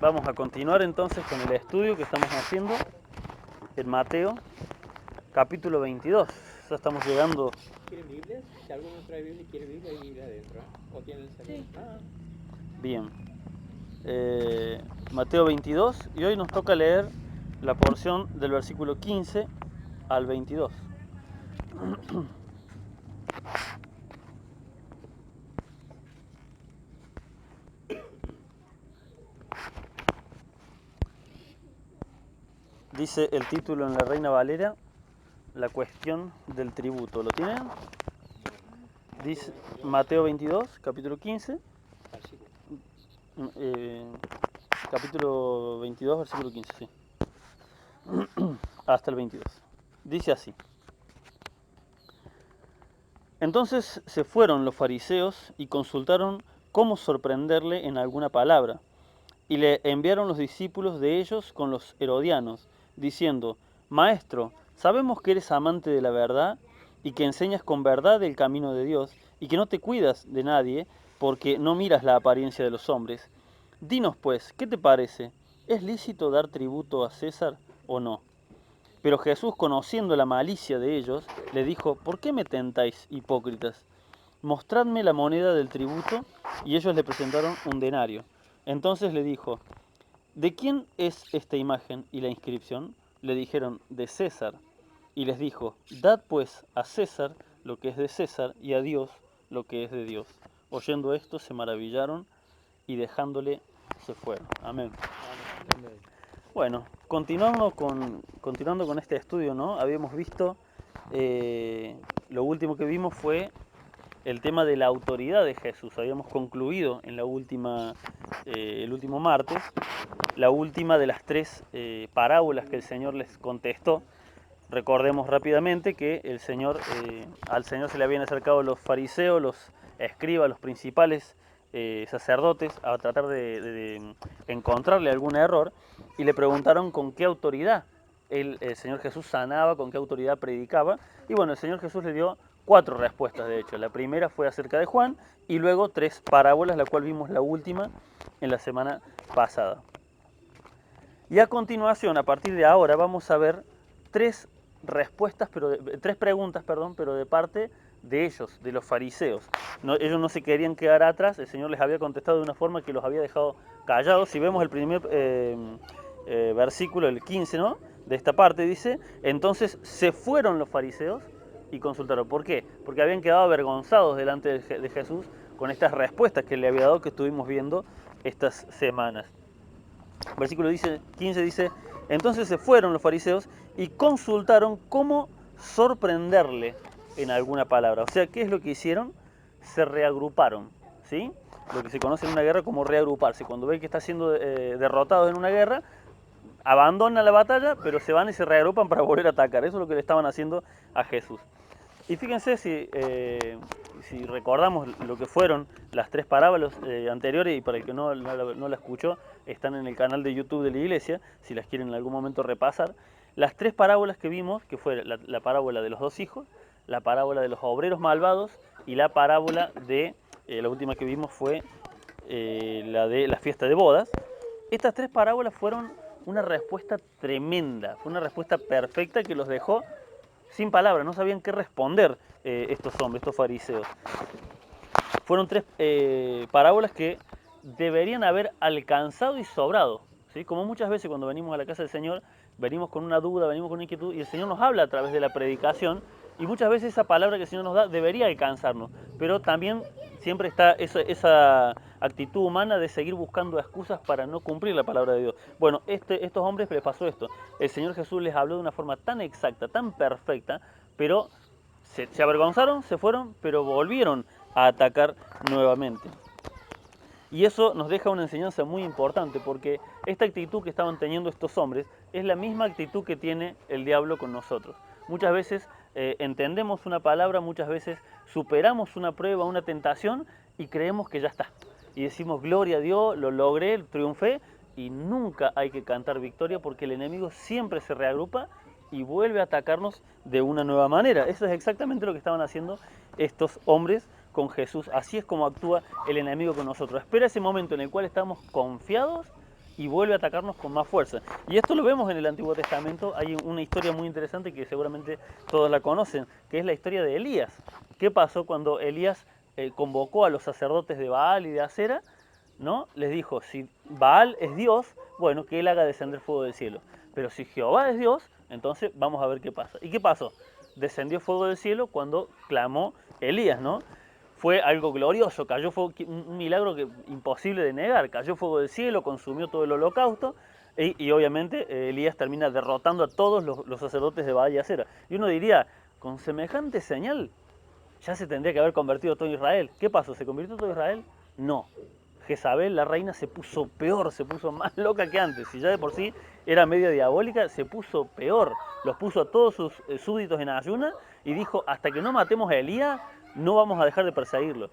Vamos a continuar entonces con el estudio que estamos haciendo en Mateo, capítulo 22. Ya estamos llegando. ¿Quieren Biblias? Si alguno trae Biblia y quiere Biblia, hay Biblia adentro, ¿eh? ¿O tienen el celular? Sí. Bien. Mateo 22, y hoy nos toca leer la porción del versículo 15 al 22. Dice el título en la Reina Valera, la cuestión del tributo. ¿Lo tienen? No. Dice Mateo 22, Mateo 22, capítulo 15, versículo. eh, capítulo 22, versículo 15, sí, hasta el 22. Dice así: Entonces se fueron los fariseos y consultaron cómo sorprenderle en alguna palabra, y le enviaron los discípulos de ellos con los herodianos, diciendo: Maestro, sabemos que eres amante de la verdad y que enseñas con verdad el camino de Dios y que no te cuidas de nadie porque no miras la apariencia de los hombres. Dinos pues, ¿qué te parece? ¿Es lícito dar tributo a César o no? Pero Jesús, conociendo la malicia de ellos, le dijo: ¿Por qué me tentáis, hipócritas? Mostradme la moneda del tributo. Y ellos le presentaron un denario. Entonces le dijo: ¿De quién es esta imagen y la inscripción? Le dijeron: de César. Y les dijo: Dad pues a César lo que es de César y a Dios lo que es de Dios. Oyendo esto se maravillaron y dejándole se fueron. Amén. Amén. Bueno, continuando con este estudio, ¿no? Habíamos visto, lo último que vimos fue el tema de la autoridad de Jesús. Habíamos concluido en el último martes, la última de las tres parábolas que el Señor les contestó. Recordemos rápidamente que al Señor se le habían acercado los fariseos, los escribas, los principales sacerdotes a tratar de encontrarle algún error y le preguntaron con qué autoridad el Señor Jesús sanaba, con qué autoridad predicaba. Y bueno, el Señor Jesús le dio cuatro respuestas, de hecho. La primera fue acerca de Juan y luego tres parábolas, la cual vimos la última en la semana pasada. Y a continuación, a partir de ahora, vamos a ver tres tres preguntas, perdón, pero de parte de ellos, de los fariseos. Ellos no se querían quedar atrás, el Señor les había contestado de una forma que los había dejado callados. Si vemos el primer versículo, el 15, ¿no? De esta parte dice: entonces se fueron los fariseos y consultaron. ¿Por qué? Porque habían quedado avergonzados delante de Jesús con estas respuestas que le había dado, que estuvimos viendo estas semanas. Versículo 15 dice: entonces se fueron los fariseos y consultaron cómo sorprenderle en alguna palabra. O sea, ¿qué es lo que hicieron? Se reagruparon, ¿sí? Lo que se conoce en una guerra como reagruparse. Cuando ven que está siendo derrotados en una guerra, abandonan la batalla, pero se van y se reagrupan para volver a atacar. Eso es lo que le estaban haciendo a Jesús. Y fíjense si recordamos lo que fueron las tres parábolas anteriores, y para el que no la escuchó, están en el canal de YouTube de la iglesia, si las quieren en algún momento repasar. Las tres parábolas que vimos, que fue la parábola de los dos hijos, la parábola de los obreros malvados y la parábola la última que vimos fue la de la fiesta de bodas. Estas tres parábolas fueron una respuesta tremenda, fue una respuesta perfecta que los dejó sin palabras, no sabían qué responder estos hombres, estos fariseos. Fueron tres parábolas que deberían haber alcanzado y sobrado, ¿sí? Como muchas veces cuando venimos a la casa del Señor, venimos con una duda, venimos con una inquietud, y el Señor nos habla a través de la predicación, y muchas veces esa palabra que el Señor nos da debería alcanzarnos, pero también siempre está esa actitud humana de seguir buscando excusas para no cumplir la palabra de Dios. Bueno, estos hombres les pasó esto. El Señor Jesús les habló de una forma tan exacta, tan perfecta, pero se avergonzaron, se fueron, pero volvieron a atacar nuevamente. Y eso nos deja una enseñanza muy importante, porque esta actitud que estaban teniendo estos hombres es la misma actitud que tiene el diablo con nosotros. Muchas veces entendemos una palabra, muchas veces superamos una prueba, una tentación, y creemos que ya está. Y decimos: gloria a Dios, lo logré, triunfé, y nunca hay que cantar victoria, porque el enemigo siempre se reagrupa y vuelve a atacarnos de una nueva manera. Eso es exactamente lo que estaban haciendo estos hombres con Jesús. Así es como actúa el enemigo con nosotros. Espera ese momento en el cual estamos confiados y vuelve a atacarnos con más fuerza. Y esto lo vemos en el Antiguo Testamento. Hay una historia muy interesante que seguramente todos la conocen, que es la historia de Elías. ¿Qué pasó cuando Elías convocó a los sacerdotes de Baal y de Acera? ¿No? Les dijo, si Baal es Dios, bueno, que él haga descender fuego del cielo. Pero si Jehová es Dios, entonces vamos a ver qué pasa. ¿Y qué pasó? Descendió fuego del cielo cuando clamó Elías, ¿no? Fue algo glorioso, cayó fuego, un milagro que, imposible de negar, cayó fuego del cielo, consumió todo el holocausto y obviamente Elías termina derrotando a todos los sacerdotes de Baal y Acera. Y uno diría, con semejante señal, ya se tendría que haber convertido todo Israel. ¿Qué pasó? ¿Se convirtió todo Israel? No. Jezabel, la reina, se puso peor, se puso más loca que antes. Si ya de por sí era medio diabólica, se puso peor. Los puso a todos sus súbditos en ayuna y dijo, hasta que no matemos a Elías, no vamos a dejar de perseguirlo.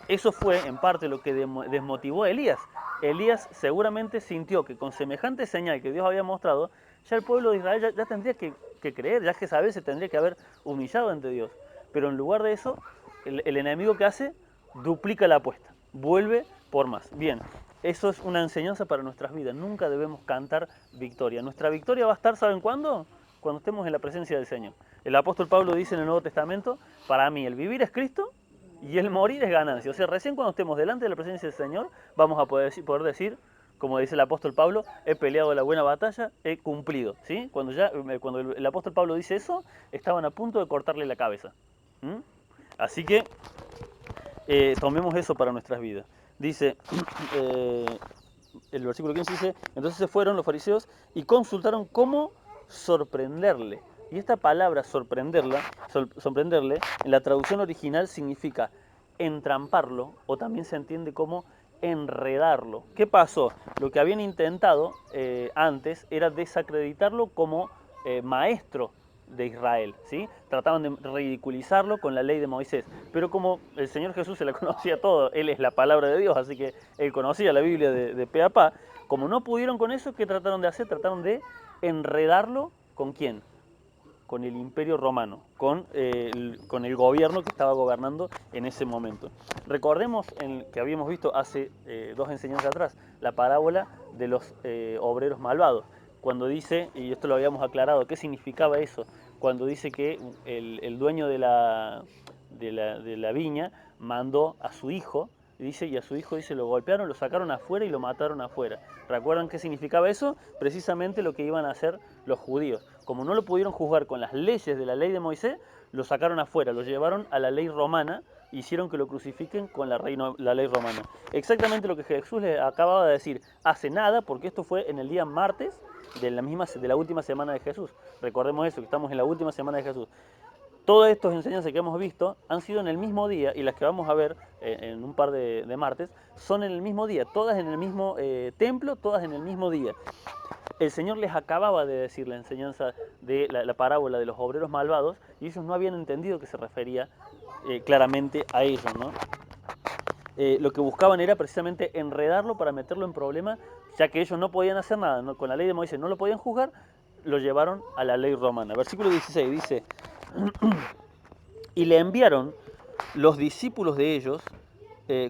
Eso fue en parte lo que desmotivó a Elías. Elías seguramente sintió que con semejante señal que Dios había mostrado, ya el pueblo de Israel ya tendría que creer, ya Jezabel se tendría que haber humillado ante Dios. Pero en lugar de eso, el enemigo que hace, duplica la apuesta, vuelve por más. Bien, eso es una enseñanza para nuestras vidas. Nunca debemos cantar victoria. Nuestra victoria va a estar, ¿saben cuándo? Cuando estemos en la presencia del Señor. El apóstol Pablo dice en el Nuevo Testamento, para mí el vivir es Cristo y el morir es ganancia. O sea, recién cuando estemos delante de la presencia del Señor, vamos a poder decir, como dice el apóstol Pablo, he peleado la buena batalla, he cumplido. ¿Sí? Cuando el apóstol Pablo dice eso, estaban a punto de cortarle la cabeza. ¿Mm? Así que tomemos eso para nuestras vidas. Dice, el versículo 15 dice, entonces se fueron los fariseos y consultaron cómo sorprenderle. Y esta palabra sorprenderle, en la traducción original significa entramparlo o también se entiende como enredarlo. ¿Qué pasó? Lo que habían intentado antes era desacreditarlo como maestro de Israel, ¿sí? Trataban de ridiculizarlo con la ley de Moisés, pero como el Señor Jesús se la conocía todo, Él es la palabra de Dios, así que Él conocía la Biblia de pe a pa, como no pudieron con eso, ¿qué trataron de hacer? Trataron de enredarlo ¿con quién? Con el Imperio Romano, con el gobierno que estaba gobernando en ese momento. Recordemos que habíamos visto hace 2 enseñanzas atrás, la parábola de los obreros malvados, cuando dice, y esto lo habíamos aclarado, ¿qué significaba eso? Cuando dice que el dueño de la viña mandó a su hijo, y a su hijo dice, lo golpearon, lo sacaron afuera y lo mataron afuera. ¿Recuerdan qué significaba eso? Precisamente lo que iban a hacer los judíos. Como no lo pudieron juzgar con las leyes de la ley de Moisés, lo sacaron afuera, lo llevaron a la ley romana, hicieron que lo crucifiquen con la ley romana. Exactamente lo que Jesús les acababa de decir hace nada, porque esto fue en el día martes de la última semana de Jesús. Recordemos eso, que estamos en la última semana de Jesús. Todas estas enseñanzas que hemos visto han sido en el mismo día y las que vamos a ver en un par de martes son en el mismo día, todas en el mismo templo, todas en el mismo día. El Señor les acababa de decir la enseñanza de la parábola de los obreros malvados y ellos no habían entendido que se refería claramente a ellos, ¿no? Lo que buscaban era precisamente enredarlo para meterlo en problemas, ya que ellos no podían hacer nada, ¿no? Con la ley de Moisés no lo podían juzgar, lo llevaron a la ley romana. Versículo 16 dice, y le enviaron los discípulos de ellos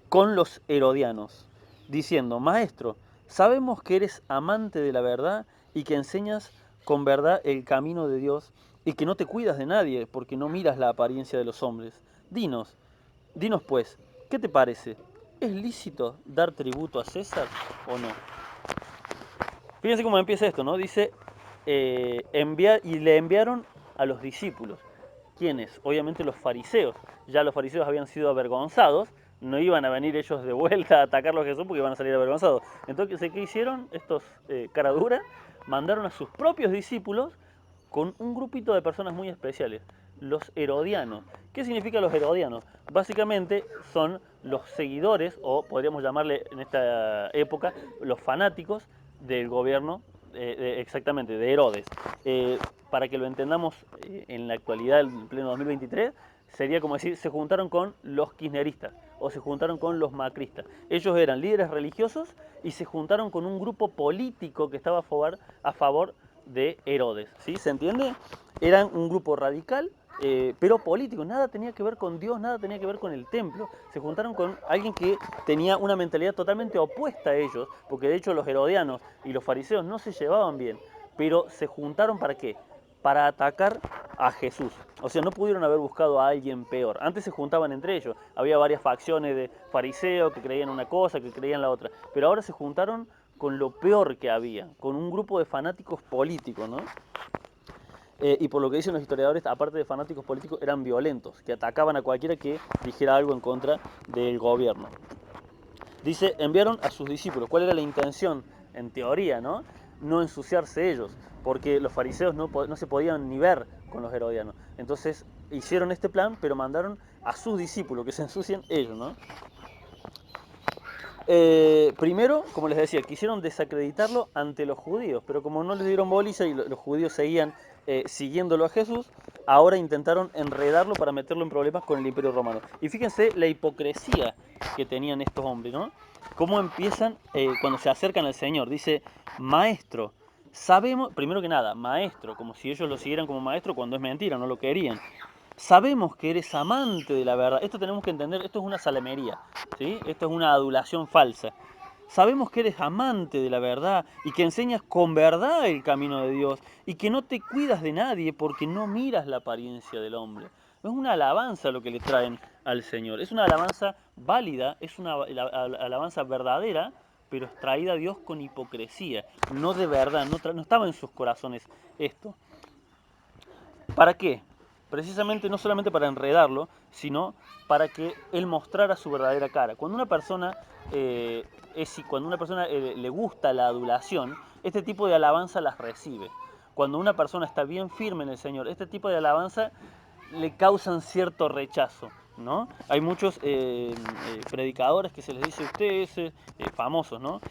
con los herodianos, diciendo, Maestro, sabemos que eres amante de la verdad y que enseñas con verdad el camino de Dios y que no te cuidas de nadie porque no miras la apariencia de los hombres. Dinos pues, ¿qué te parece? ¿Es lícito dar tributo a César o no? Fíjense cómo empieza esto, ¿no? Dice, y le enviaron a los discípulos. ¿Quiénes? Obviamente los fariseos. Ya los fariseos habían sido avergonzados, no iban a venir ellos de vuelta a atacarlos a Jesús porque iban a salir avergonzados. Entonces, ¿qué hicieron estos caraduras? Mandaron a sus propios discípulos con un grupito de personas muy especiales, los herodianos. ¿Qué significa los herodianos? Básicamente son los seguidores, o podríamos llamarle en esta época, los fanáticos del gobierno, exactamente, de Herodes. Para que lo entendamos en la actualidad, en pleno 2023, sería como decir, se juntaron con los kirchneristas o se juntaron con los macristas. Ellos eran líderes religiosos y se juntaron con un grupo político que estaba a favor de Herodes. ¿Sí? ¿Se entiende? Eran un grupo radical pero político, nada tenía que ver con Dios, nada tenía que ver con el templo. Se juntaron con alguien que tenía una mentalidad totalmente opuesta a ellos, porque de hecho los herodianos y los fariseos no se llevaban bien, pero se juntaron ¿para qué? Para atacar a Jesús. O sea, no pudieron haber buscado a alguien peor. Antes se juntaban entre ellos. Había varias facciones de fariseos que creían una cosa, que creían la otra. Pero ahora se juntaron con lo peor que había, con un grupo de fanáticos políticos, ¿no? Y por lo que dicen los historiadores, aparte de fanáticos políticos, eran violentos, que atacaban a cualquiera que dijera algo en contra del gobierno. Dice, enviaron a sus discípulos. ¿Cuál era la intención? En teoría, ¿no? No ensuciarse ellos, porque los fariseos no se podían ni ver con los herodianos. Entonces hicieron este plan, pero mandaron a sus discípulos, que se ensucien ellos, ¿no? Primero, como les decía, quisieron desacreditarlo ante los judíos, pero como no les dieron bolilla y los judíos seguían siguiéndolo a Jesús, ahora intentaron enredarlo para meterlo en problemas con el Imperio Romano. Y fíjense la hipocresía que tenían estos hombres, ¿no? Cómo empiezan cuando se acercan al Señor. Dice, maestro, sabemos, primero que nada, maestro, como si ellos lo siguieran como maestro cuando es mentira, no lo querían. Sabemos que eres amante de la verdad. Esto tenemos que entender, esto es una salamería, ¿sí? Esto es una adulación falsa. Sabemos que eres amante de la verdad y que enseñas con verdad el camino de Dios y que no te cuidas de nadie porque no miras la apariencia del hombre. No es una alabanza lo que le traen al Señor. Es una alabanza válida, es una alabanza verdadera, pero traída a Dios con hipocresía, no de verdad, no estaba en sus corazones esto. ¿Para qué? Precisamente no solamente para enredarlo, sino para que él mostrara su verdadera cara. Cuando una persona, le gusta la adulación, este tipo de alabanza las recibe. Cuando una persona está bien firme en el Señor, este tipo de alabanza le causan cierto rechazo, ¿no? Hay muchos predicadores que se les dice, usted es famosos, ¿no?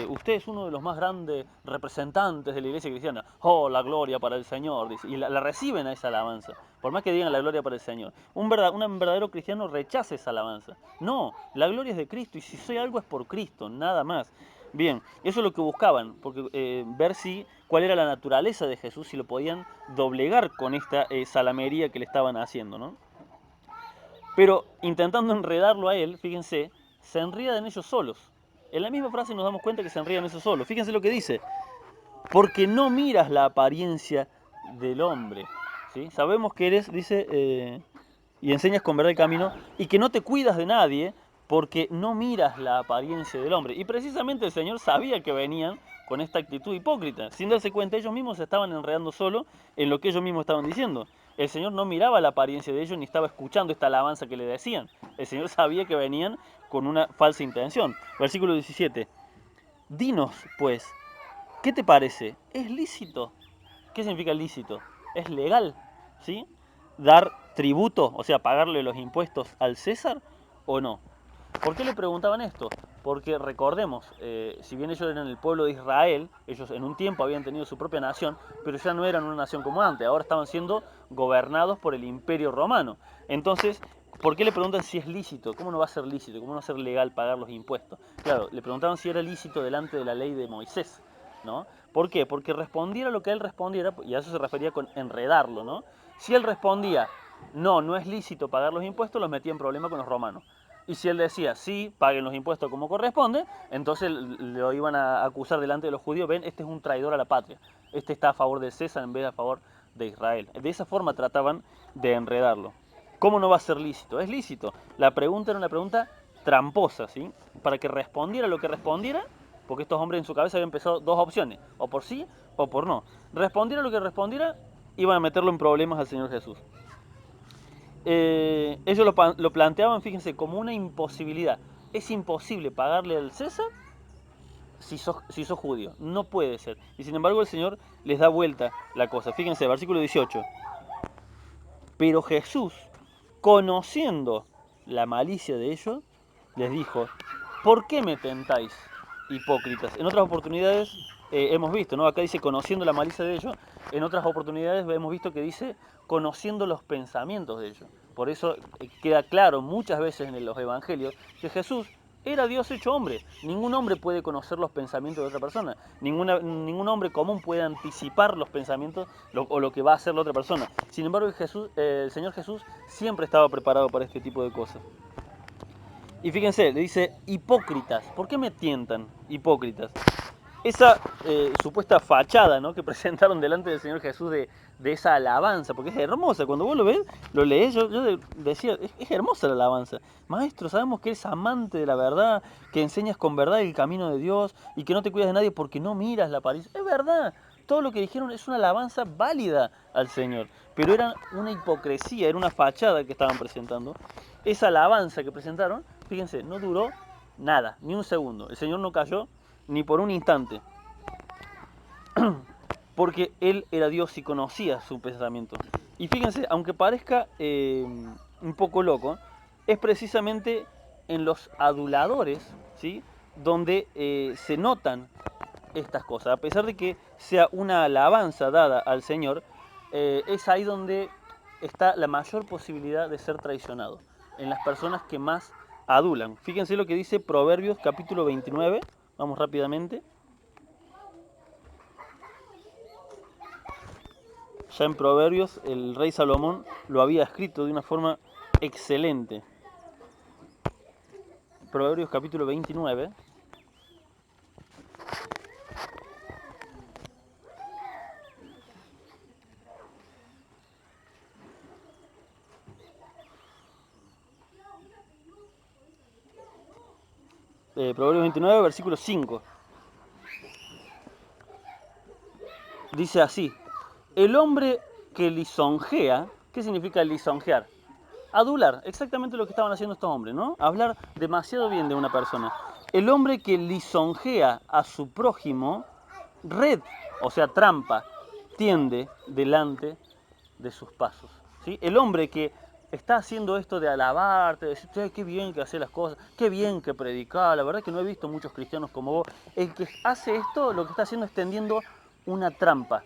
Usted es uno de los más grandes representantes de la iglesia cristiana. Oh, la gloria para el Señor, dice. Y la reciben a esa alabanza, por más que digan la gloria para el Señor. Un verdadero cristiano rechaza esa alabanza. No, la gloria es de Cristo y si soy algo es por Cristo, nada más. Bien, eso es lo que buscaban, porque ver cuál era la naturaleza de Jesús, si lo podían doblegar con esta salamería que le estaban haciendo, ¿no? Pero intentando enredarlo a él, fíjense, se enredan ellos solos. En la misma frase nos damos cuenta que se enredan ellos solos. Fíjense lo que dice, porque no miras la apariencia del hombre. ¿Sí? Sabemos que eres, dice, y enseñas con verdad el camino, y que no te cuidas de nadie, porque no miras la apariencia del hombre. Y precisamente el Señor sabía que venían con esta actitud hipócrita. Sin darse cuenta, ellos mismos se estaban enredando solo en lo que ellos mismos estaban diciendo. El Señor no miraba la apariencia de ellos ni estaba escuchando esta alabanza que le decían. El Señor sabía que venían con una falsa intención. Versículo 17. Dinos, pues, ¿qué te parece? ¿Es lícito? ¿Qué significa lícito? ¿Es legal? ¿Sí? ¿Dar tributo, o sea, pagarle los impuestos al César o no? ¿Por qué le preguntaban esto? Porque recordemos, si bien ellos eran el pueblo de Israel, ellos en un tiempo habían tenido su propia nación, pero ya no eran una nación como antes, ahora estaban siendo gobernados por el Imperio Romano. Entonces, ¿por qué le preguntan si es lícito? ¿Cómo no va a ser lícito? ¿Cómo no va a ser legal pagar los impuestos? Claro, le preguntaban si era lícito delante de la ley de Moisés, ¿no? ¿Por qué? Porque respondiera lo que él respondiera, y a eso se refería con enredarlo, ¿no? Si él respondía, no, no es lícito pagar los impuestos, los metía en problema con los romanos. Y si él decía, sí, paguen los impuestos como corresponde, entonces lo iban a acusar delante de los judíos, ven, este es un traidor a la patria, este está a favor de César en vez de a favor de Israel. De esa forma trataban de enredarlo. ¿Cómo no va a ser lícito? Es lícito. La pregunta era una pregunta tramposa, ¿sí? Para que respondiera lo que respondiera, porque estos hombres en su cabeza habían empezado dos opciones, o por sí o por no. Respondiera lo que respondiera, iban a meterlo en problemas al Señor Jesús. Ellos lo planteaban, fíjense, como una imposibilidad. Es imposible pagarle al César si sos judío. No puede ser. Y sin embargo el Señor les da vuelta la cosa. Fíjense, versículo 18. Pero Jesús, conociendo la malicia de ellos, les dijo, ¿por qué me tentáis, hipócritas? En otras oportunidades hemos visto, ¿no? Acá dice conociendo la malicia de ellos, en otras oportunidades hemos visto que dice conociendo los pensamientos de ellos. Por eso queda claro muchas veces en los evangelios que Jesús era Dios hecho hombre. Ningún hombre puede conocer los pensamientos de otra persona. Ningún hombre común puede anticipar los pensamientos o lo que va a hacer la otra persona. Sin embargo, el Señor Jesús siempre estaba preparado para este tipo de cosas. Y fíjense, le dice, hipócritas. ¿Por qué me tientan, hipócritas? Esa supuesta fachada, ¿no?, que presentaron delante del Señor Jesús de esa alabanza, porque es hermosa. Cuando vos lo ves, lo lees, yo decía, es hermosa la alabanza. Maestro, sabemos que eres amante de la verdad, que enseñas con verdad el camino de Dios y que no te cuidas de nadie porque no miras la apariencia. Es verdad, todo lo que dijeron es una alabanza válida al Señor, pero era una hipocresía, era una fachada que estaban presentando. Esa alabanza que presentaron, fíjense, no duró nada, ni un segundo. El Señor no cayó ni por un instante, porque Él era Dios y conocía su pensamiento. Y fíjense, aunque parezca un poco loco, es precisamente en los aduladores, ¿sí?, donde se notan estas cosas. A pesar de que sea una alabanza dada al Señor, es ahí donde está la mayor posibilidad de ser traicionado, en las personas que más adulan. Fíjense lo que dice Proverbios capítulo 29, vamos rápidamente. Ya en Proverbios el rey Salomón lo había escrito de una forma excelente. Proverbios capítulo 29. Proverbios 29, versículo 5. Dice así: el hombre que lisonjea, ¿qué significa lisonjear? Adular, exactamente lo que estaban haciendo estos hombres, ¿no? Hablar demasiado bien de una persona. El hombre que lisonjea a su prójimo, red, o sea, trampa, tiende delante de sus pasos, ¿sí? El hombre que está haciendo esto de alabarte, de decir, che, qué bien que hace las cosas, qué bien que predicás, la verdad es que no he visto muchos cristianos como vos. El que hace esto, lo que está haciendo es tendiendo una trampa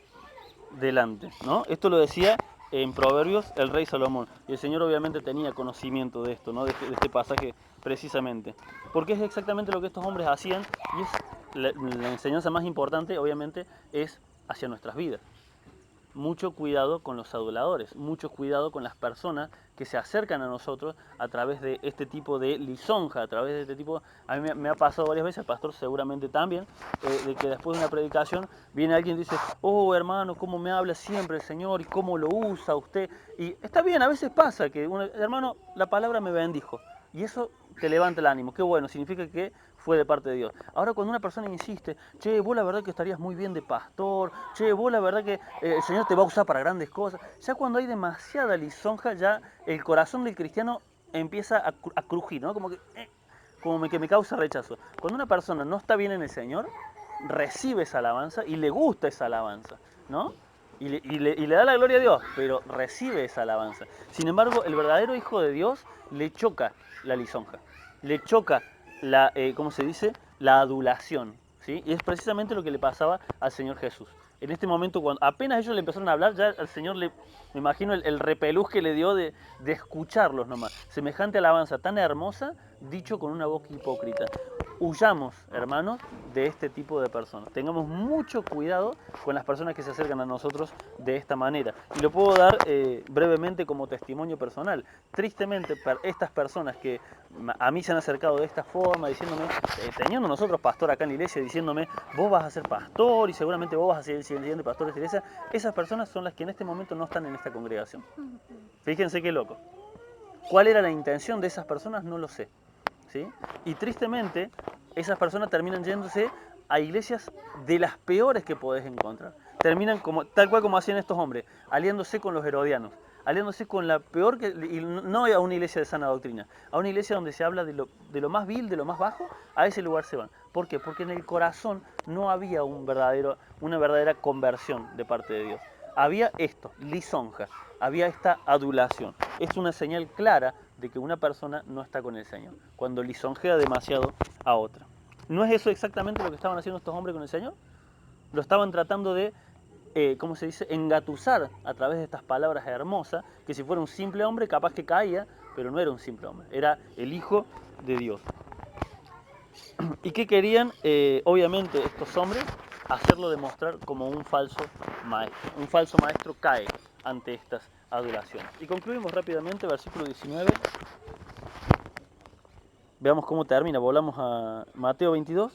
delante, ¿no? Esto lo decía en Proverbios el rey Salomón. Y el Señor obviamente tenía conocimiento de esto, ¿no?, de este pasaje precisamente. Porque es exactamente lo que estos hombres hacían, y es la enseñanza más importante, obviamente, es hacia nuestras vidas. Mucho cuidado con los aduladores, mucho cuidado con las personas que se acercan a nosotros a través de este tipo de lisonja, a través de este tipo. A mí me ha pasado varias veces, el pastor seguramente también, de que después de una predicación viene alguien y dice, oh hermano, cómo me habla siempre el Señor y cómo lo usa usted. Y está bien, a veces pasa que, hermano, la palabra me bendijo. Y eso te levanta el ánimo, qué bueno, significa que fue de parte de Dios. Ahora cuando una persona insiste, che, vos la verdad que estarías muy bien de pastor, che, vos la verdad que el Señor te va a usar para grandes cosas, ya cuando hay demasiada lisonja, ya el corazón del cristiano empieza a crujir, ¿no? Que me causa rechazo. Cuando una persona no está bien en el Señor, recibe esa alabanza y le gusta esa alabanza, ¿no? Y le da la gloria a Dios, pero recibe esa alabanza. Sin embargo, el verdadero hijo de Dios le choca la lisonja, le choca ¿cómo se dice?, la adulación, ¿sí? Y es precisamente lo que le pasaba al Señor Jesús. En este momento, cuando apenas ellos le empezaron a hablar, ya al Señor me imagino el repelús que le dio de escucharlos nomás. Semejante alabanza tan hermosa, dicho con una boca hipócrita. Huyamos, hermanos, de este tipo de personas. Tengamos mucho cuidado con las personas que se acercan a nosotros de esta manera. Y lo puedo dar brevemente como testimonio personal. Tristemente, estas personas que a mí se han acercado de esta forma, diciéndome, teniendo nosotros pastor acá en la iglesia, diciéndome, vos vas a ser pastor y seguramente vos vas a ser el siguiente pastor de esta iglesia, esas personas son las que en este momento no están en esta congregación. Fíjense qué loco. ¿Cuál era la intención de esas personas? No lo sé, ¿sí? Y tristemente, esas personas terminan yéndose a iglesias de las peores que podés encontrar. Terminan tal cual como hacían estos hombres, aliándose con los herodianos, aliándose con la peor, y no a una iglesia de sana doctrina, a una iglesia donde se habla de lo más vil, de lo más bajo, a ese lugar se van. ¿Por qué? Porque en el corazón no había una verdadera conversión de parte de Dios. Había esto, lisonja, había esta adulación. Es una señal clara de que una persona no está con el Señor, cuando lisonjea demasiado a otra. ¿No es eso exactamente lo que estaban haciendo estos hombres con el Señor? Lo estaban tratando de, ¿cómo se dice?, engatusar a través de estas palabras hermosas, que si fuera un simple hombre capaz que caía, pero no era un simple hombre, era el Hijo de Dios. ¿Y qué querían? Obviamente estos hombres hacerlo demostrar como un falso maestro. Un falso maestro cae ante estas adulaciones. Y concluimos rápidamente, versículo 19. Veamos cómo termina. Volamos a Mateo 22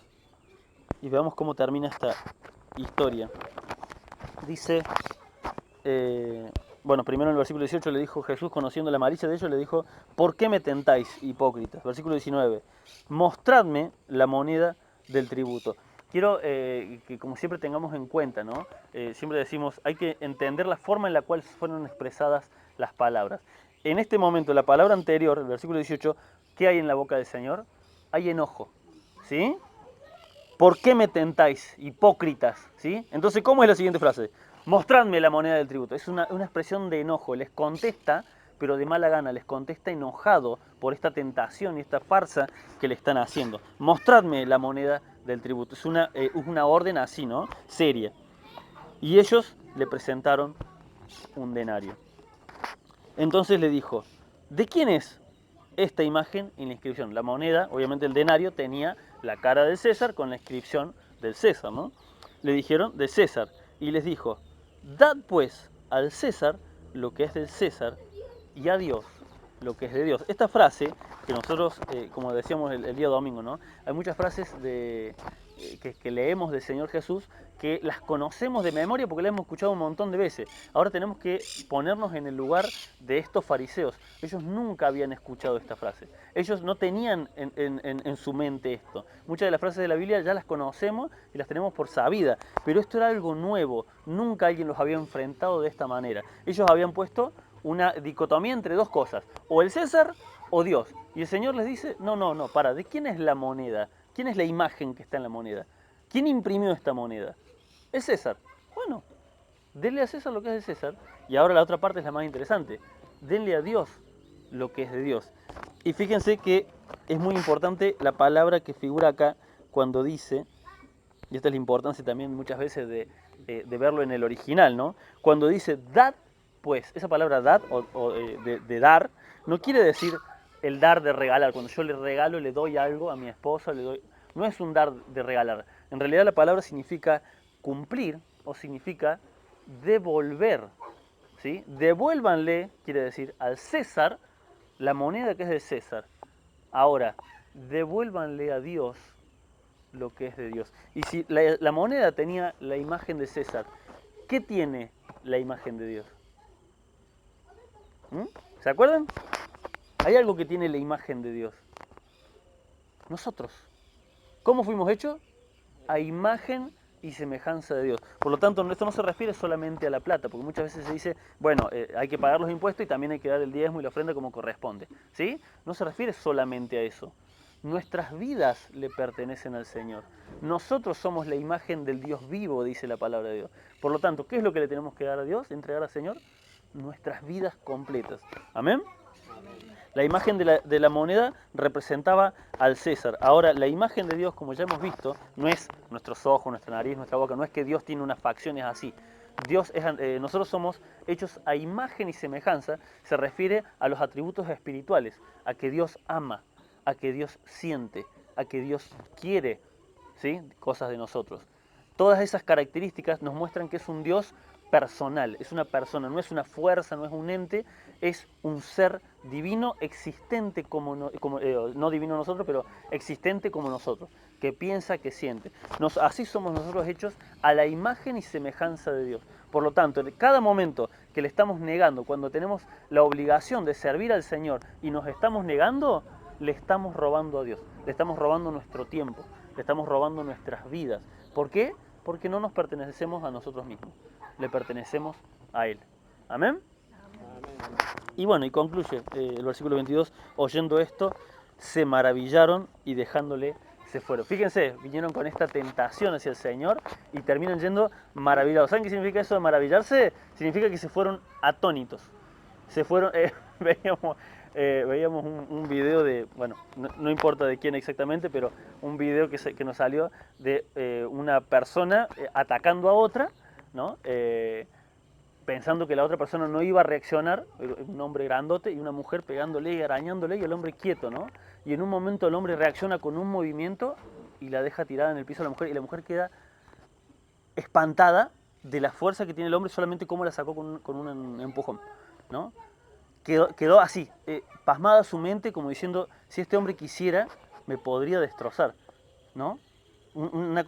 y veamos cómo termina esta historia. Dice, eh, bueno, primero en el versículo 18 le dijo Jesús, conociendo la malicia de ellos, le dijo, ¿por qué me tentáis, hipócritas? Versículo 19, mostradme la moneda del tributo. Quiero que como siempre tengamos en cuenta, ¿no? Siempre decimos, hay que entender la forma en la cual fueron expresadas las palabras. En este momento, la palabra anterior, el versículo 18, ¿qué hay en la boca del Señor? Hay enojo, ¿sí? ¿Por qué me tentáis, hipócritas? ¿Sí? Entonces, ¿cómo es la siguiente frase? Mostradme la moneda del tributo. Es una expresión de enojo. Les contesta, pero de mala gana. Les contesta enojado por esta tentación y esta farsa que le están haciendo. Mostradme la moneda del tributo. Es una orden así, ¿no? Seria. Y ellos le presentaron un denario. Entonces le dijo, ¿de quién es esta imagen y la inscripción? La moneda, obviamente el denario, tenía la cara del César con la inscripción del César, ¿no? Le dijeron de César y les dijo, dad pues al César lo que es del César y a Dios lo que es de Dios. Esta frase que nosotros, como decíamos el día domingo, ¿no? Hay muchas frases que leemos del Señor Jesús que las conocemos de memoria porque las hemos escuchado un montón de veces. Ahora tenemos que ponernos en el lugar de estos fariseos. Ellos nunca habían escuchado esta frase. Ellos no tenían en su mente esto. Muchas de las frases de la Biblia ya las conocemos y las tenemos por sabida, pero esto era algo nuevo. Nunca alguien los había enfrentado de esta manera. Ellos habían puesto una dicotomía entre dos cosas, o el César o Dios. Y el Señor les dice, no, no, no, para, ¿de quién es la moneda? ¿Quién es la imagen que está en la moneda? ¿Quién imprimió esta moneda? Es César. Bueno, denle a César lo que es de César. Y ahora la otra parte es la más interesante. Denle a Dios lo que es de Dios. Y fíjense que es muy importante la palabra que figura acá cuando dice, y esta es la importancia también muchas veces de verlo en el original, ¿no? Cuando dice dad, pues, esa palabra dad de dar, no quiere decir el dar de regalar. Cuando yo le regalo, le doy algo a mi esposa, le doy... No es un dar de regalar. En realidad la palabra significa cumplir o significa devolver, ¿sí? Devuélvanle, quiere decir, al César la moneda que es de César. Ahora, devuélvanle a Dios lo que es de Dios. Y si la moneda tenía la imagen de César, ¿qué tiene la imagen de Dios? ¿Mm? ¿Se acuerdan? Hay algo que tiene la imagen de Dios. Nosotros. ¿Cómo fuimos hechos? A imagen y semejanza de Dios. Por lo tanto, esto no se refiere solamente a la plata, porque muchas veces se dice, bueno, hay que pagar los impuestos y también hay que dar el diezmo y la ofrenda como corresponde. ¿Sí? No se refiere solamente a eso. Nuestras vidas le pertenecen al Señor. Nosotros somos la imagen del Dios vivo, dice la palabra de Dios. Por lo tanto, ¿qué es lo que le tenemos que dar a Dios? Entregar al Señor nuestras vidas completas. ¿Amén? La imagen de la moneda representaba al César. Ahora, la imagen de Dios, como ya hemos visto, no es nuestros ojos, nuestra nariz, nuestra boca, no es que Dios tiene unas facciones así. Nosotros somos hechos a imagen y semejanza, se refiere a los atributos espirituales, a que Dios ama, a que Dios siente, a que Dios quiere, ¿sí? Cosas de nosotros. Todas esas características nos muestran que es un Dios personal, es una persona, no es una fuerza, no es un ente, es un ser divino existente no divino nosotros, pero existente como nosotros, que piensa, que siente. Así somos nosotros hechos a la imagen y semejanza de Dios. Por lo tanto, en cada momento que le estamos negando, cuando tenemos la obligación de servir al Señor y nos estamos negando, le estamos robando a Dios, le estamos robando nuestro tiempo, le estamos robando nuestras vidas. ¿Por qué? Porque no nos pertenecemos a nosotros mismos, le pertenecemos a Él. ¿Amén? Amén. Y bueno, y concluye el versículo 22, oyendo esto, se maravillaron y dejándole se fueron. Fíjense, vinieron con esta tentación hacia el Señor y terminan yendo maravillados. ¿Saben qué significa eso de maravillarse? Significa que se fueron atónitos. Se fueron, veíamos un video de, bueno, no importa de quién exactamente, pero un video que nos salió de una persona atacando a otra, ¿no? Pensando que la otra persona no iba a reaccionar, un hombre grandote y una mujer pegándole y arañándole y el hombre quieto, ¿no? Y en un momento el hombre reacciona con un movimiento y la deja tirada en el piso a la mujer, y la mujer queda espantada de la fuerza que tiene el hombre, solamente cómo la sacó con un empujón, ¿no? Quedó así, pasmada su mente, como diciendo, si este hombre quisiera, me podría destrozar, ¿no? Una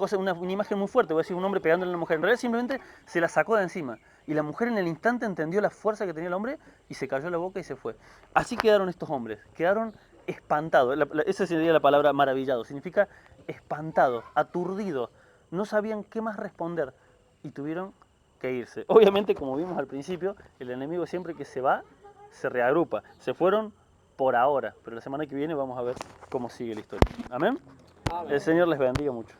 imagen muy fuerte, voy a decir, un hombre pegándole a una mujer. En realidad simplemente se la sacó de encima. Y la mujer en el instante entendió la fuerza que tenía el hombre y se cayó la boca y se fue. Así quedaron estos hombres, quedaron espantados. Esa sería la palabra maravillado, significa espantado, aturdido. No sabían qué más responder y tuvieron que irse. Obviamente, como vimos al principio, el enemigo siempre que se va, se reagrupa. Se fueron por ahora, pero la semana que viene vamos a ver cómo sigue la historia. Amén. El Amén. Señor les bendiga mucho.